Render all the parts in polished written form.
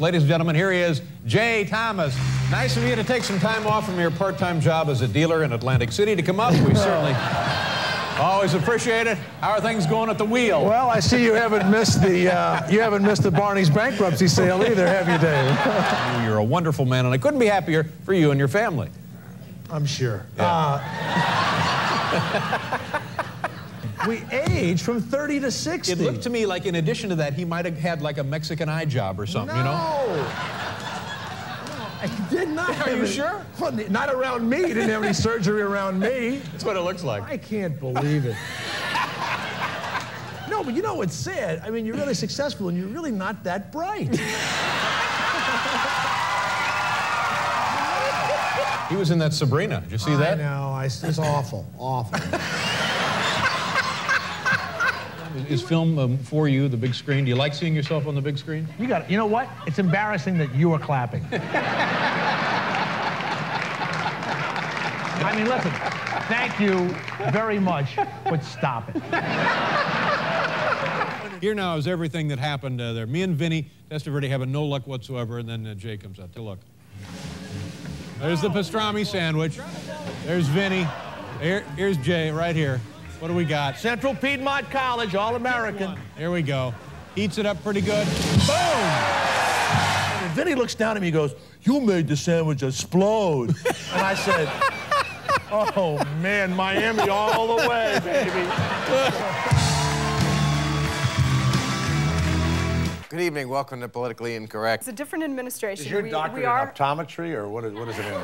Ladies and gentlemen, here he is, Jay Thomas. Nice of you to take some time off from your part-time job as a dealer in Atlantic City to come up. We certainly always appreciate it. How are things going at the wheel? Well, I see you haven't missed the Barney's bankruptcy sale either, have you, Dave? You're a wonderful man, and I couldn't be happier for you and your family. I'm sure. Yeah. We age from 30 to 60. It looked to me like in addition to that, he might have had like a Mexican eye job or something, no. You know? No, I did not. Are you sure? Well, not around me. He didn't have any surgery around me. That's what it looks like. I can't believe it. No, but you know what's sad? I mean, you're really successful and you're really not that bright. He was in that Sabrina. Did you see that? I know. It's awful. Awful. Is film for you, the big screen? Do you like seeing yourself on the big screen? You know what? It's embarrassing that you are clapping. I mean, listen, thank you very much, but stop it. Here now is everything that happened there. Me and Vinny Testaverde having no luck whatsoever, and then Jay comes out. Take a look. There's the pastrami sandwich. There's Vinny. Here's Jay right here. What do we got? Central Piedmont College, All-American. Here we go. Heats it up pretty good. Boom! And Vinny looks down at me and goes, "You made the sandwich explode." And I said, "Oh, man, Miami all the way, baby." Good evening. Welcome to Politically Incorrect. It's a different administration. Is your doctorate in optometry, or what is it in?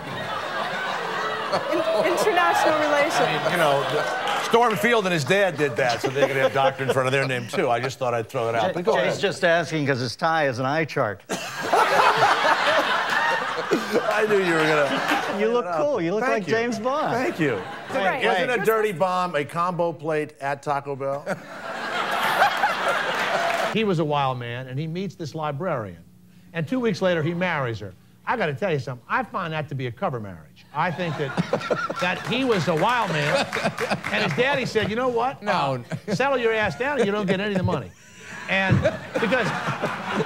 International relations. I mean, you know, Storm Field and his dad did that, so they're going to have doctor in front of their name, too. I just thought I'd throw it out. But go ahead. Jay's just asking because his tie is an eye chart. I knew you were going to... You look cool. You look like James Bond. Thank you. Right. Isn't a dirty bomb a combo plate at Taco Bell? He was a wild man, and he meets this librarian. And 2 weeks later, he marries her. I got to tell you something. I find that to be a cover marriage. I think that he was a wild man, and his daddy said, "You know what? No. Settle your ass down, and you don't get any of the money." And because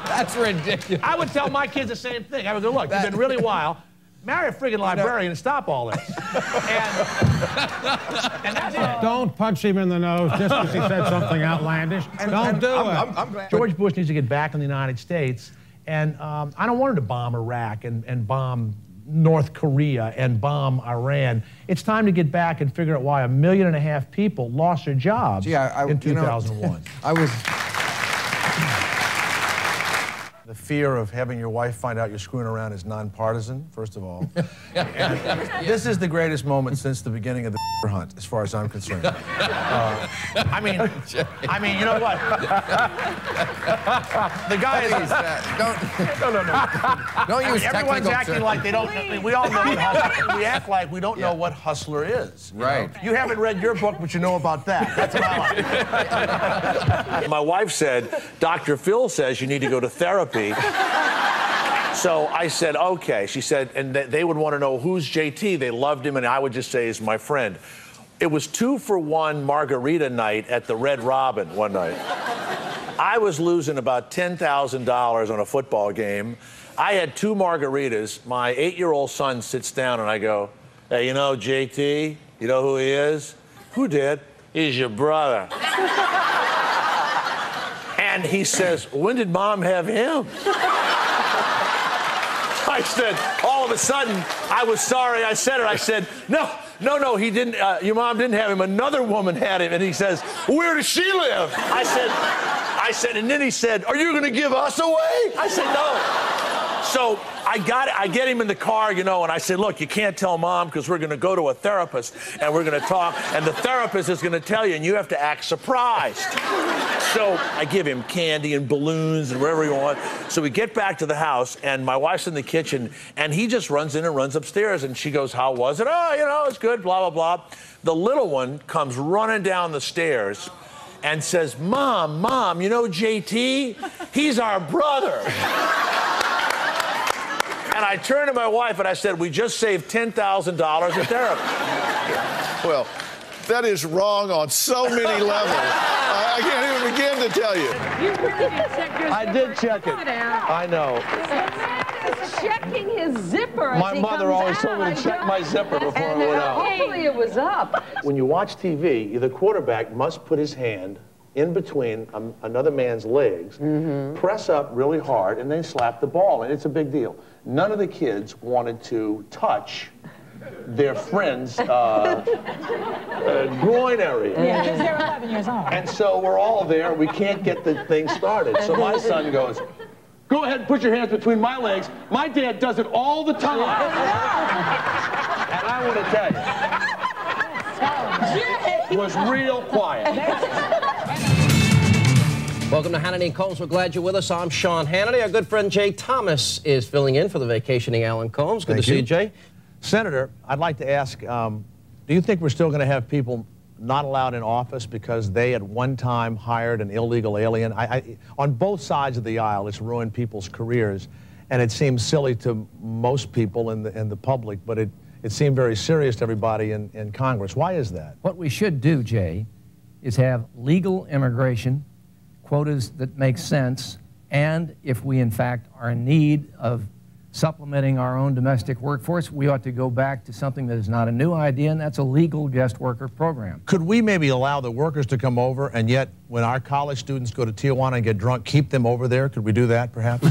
that's ridiculous. I would tell my kids the same thing. I would go, "Look, you've been really wild. Marry a friggin' librarian and stop all this." And that's it. Don't punch him in the nose just because he said something outlandish. Don't do it. I'm glad. George Bush needs to get back in the United States, and I don't want him to bomb Iraq and bomb North Korea and bomb Iran. It's time to get back and figure out why 1.5 million people lost their jobs in 2001. I was... The fear of having your wife find out you're screwing around is nonpartisan, first of all. And this is the greatest moment since the beginning of the hunt, as far as I'm concerned. I mean, you know what? The guy is... No. Don't use everyone's technical acting terms. like they don't... We all know what hustler... We act like we don't know what hustler is. Right. You haven't read your book, but you know about that. That's what I like. My wife said, "Dr. Phil says you need to go to therapy." So I said, okay. She said, and they would want to know who's JT. They loved him, and I would just say he's my friend. It was 2-for-1 margarita night at the Red Robin one night. I was losing about $10,000 on a football game. I had 2 margaritas. My 8-year-old son sits down, and I go, "Hey, you know JT? You know who he is?" "Who did?" "He's your brother." And he says, "When did Mom have him?" I said, all of a sudden, I was sorry I said it. I said, no, he didn't. Your mom didn't have him. Another woman had him. And he says, "Where does she live?" I said, and then he said, "Are you going to give us away?" I said, "No." So I get him in the car, you know, and I said, "Look, you can't tell Mom because we're going to go to a therapist and we're going to talk, and the therapist is going to tell you, and you have to act surprised." So I give him candy and balloons and whatever he wants. So we get back to the house, and my wife's in the kitchen, and he just runs in and runs upstairs, and she goes, "How was it?" "Oh, you know, it's good, blah, blah, blah." The little one comes running down the stairs and says, Mom, you know JT? He's our brother." And I turned to my wife and I said, "We just saved $10,000 in therapy." Well, that is wrong on so many levels. I can't even began to tell you. You really did check your I did check it. I know. Checking his zipper. My mother always told me to check my zipper before I went out. Hopefully it was up. When you watch TV, the quarterback must put his hand in between another man's legs, press up really hard, and then slap the ball, and it's a big deal. None of the kids wanted to touch their friend's groin area. Yeah, because they're 11 years old. And so we're all there. We can't get the thing started. So my son goes, go ahead and put your hands between my legs. My dad does it all the time. And I want to tell you, it was real quiet. Welcome to Hannity and Colmes. We're glad you're with us. I'm Sean Hannity. Our good friend Jay Thomas is filling in for the vacationing Alan Colmes. Good to see you, Jay. Senator, I'd like to ask, do you think we're still going to have people not allowed in office because they at one time hired an illegal alien? On both sides of the aisle, it's ruined people's careers, and it seems silly to most people in the public, but it seemed very serious to everybody in Congress. Why is that? What we should do, Jay, is have legal immigration, quotas that make sense, and if we in fact are in need of supplementing our own domestic workforce, we ought to go back to something that is not a new idea, and that's a legal guest worker program. Could we maybe allow the workers to come over, and yet when our college students go to Tijuana and get drunk, keep them over there? Could we do that, perhaps?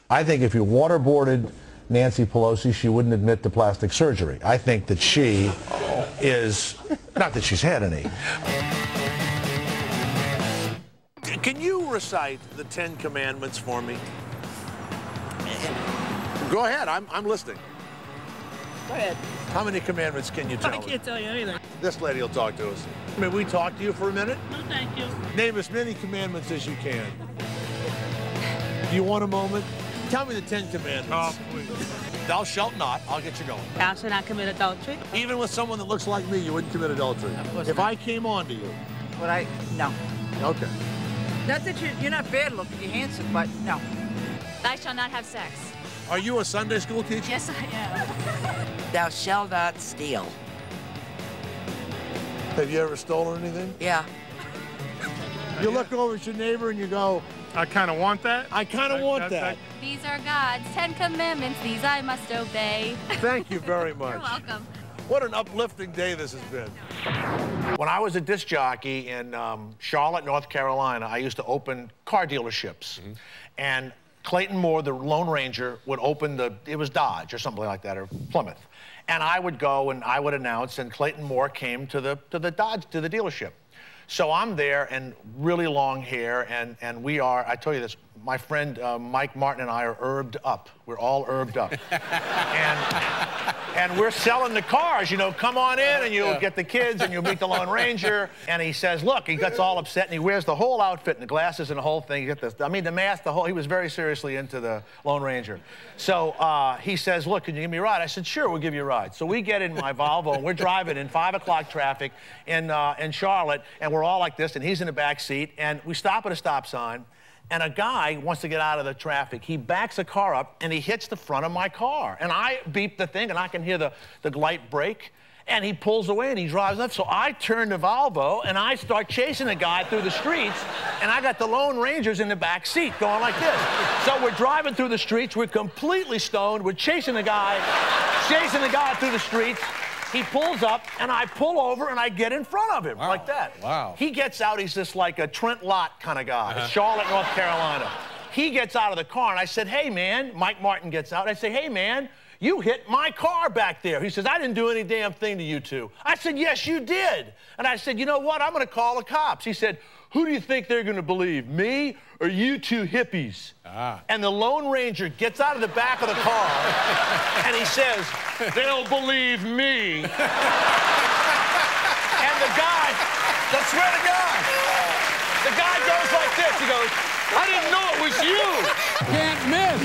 I think if you waterboarded Nancy Pelosi, she wouldn't admit to plastic surgery. I think that she is, not that she's had any. Can you recite the 10 Commandments for me? Go ahead, I'm listening. Go ahead. How many commandments can you tell us? I can't tell you anything. This lady will talk to us. May we talk to you for a minute? No, thank you. Name as many commandments as you can. Do you want a moment? Tell me the 10 Commandments. Oh, please. Thou shalt not. I'll get you going. Thou shalt not commit adultery. Even with someone that looks like me, you wouldn't commit adultery. Of course if not. I came on to you. Would no. Okay. Not that you're not bad looking, you're handsome, but no. Thou shalt not have sex. Are you a Sunday school teacher? Yes, I am. Thou shalt not steal. Have you ever stolen anything? Yeah. You look over at your neighbor and you go, I kind of want that. I kind of want that. These are God's 10 commandments. These I must obey. Thank you very much. You're welcome. What an uplifting day this has been. When I was a disc jockey in Charlotte, North Carolina, I used to open car dealerships. And Clayton Moore, the Lone Ranger, would open it was Dodge or something like that, or Plymouth. And I would go and I would announce, and Clayton Moore came to the dealership. So I'm there, and really long hair, and we are, I tell you this, my friend Mike Martin and I are herbed up. We're all herbed up. and we're selling the cars, you know, come on in and you'll get the kids and you'll meet the Lone Ranger. And he says, look, he gets all upset and he wears the whole outfit and the glasses and the whole thing. You get this, I mean, the mask, he was very seriously into the Lone Ranger. So he says, look, can you give me a ride? I said, sure, we'll give you a ride. So we get in my Volvo and we're driving in 5 o'clock traffic in Charlotte, and we're all like this, and he's in the back seat, and we stop at a stop sign. And a guy wants to get out of the traffic. He backs a car up, and he hits the front of my car. And I beep the thing, and I can hear the light brake. And he pulls away, and he drives up. So I turn the Volvo, and I start chasing the guy through the streets. And I got the Lone Rangers in the back seat going like this. So we're driving through the streets. We're completely stoned. We're chasing the guy through the streets. He pulls up, and I pull over, and I get in front of him, like that. Wow. He gets out. He's just like a Trent Lott kind of guy, Charlotte, North Carolina. He gets out of the car, and I said, hey, man. Mike Martin gets out. I say, hey, man, you hit my car back there. He says, I didn't do any damn thing to you two. I said, yes, you did. And I said, you know what? I'm going to call the cops. He said, who do you think they're going to believe, me or you two hippies? And the Lone Ranger gets out of the back of the car, and he says, they'll believe me. And the guy, I swear to God, the guy goes like this. He goes, I didn't know it was you. Can't miss.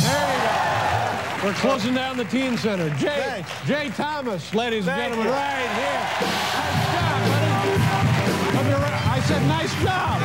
There you go. We're closing down the Teen Center. Jay Thomas, ladies and gentlemen, right here. Nice job, buddy. I said nice job.